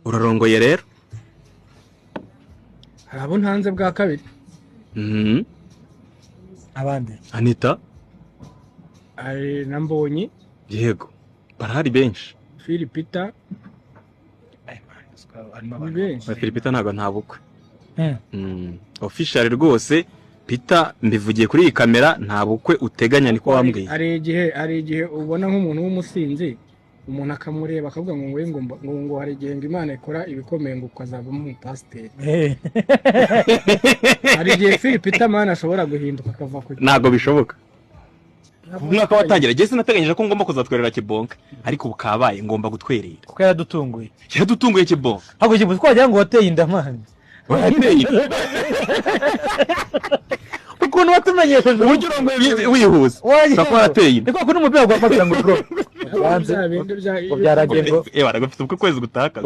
urarongoye rero hari abo ntanze bwa kabiri abandi Anita ari nambonye yego barahari benshi Philipita Philipita ntago nta bukwe official rwose Peter mbivugiye kuri iyi kamera nta bukwe uteganya niko wambwiye ari igihe ubona nk'umuntu w'umusinzi umuntu akamureba akavuga ngo hari igihe ngo Imana ikora ibikomeye ngo ukazavamo umupasiteri hari igihe Philipita mana ashobora guhinduka akava ku ntago bishoboka umwaka watangira Jesse nateganyije ko ngomba kuzatwerera Kibonka ariko bukabaye ngomba gutwerera kuko yaradutunguye Kibonka ahubwo Kibonka twagira ngo wateye indamani wateye ukuntu watumenyesheje uburyo urongoye wihuse sako warateye niko kuri umupira gwa magira ngo bro banze byaragengo baragafite uko kwezi gutaka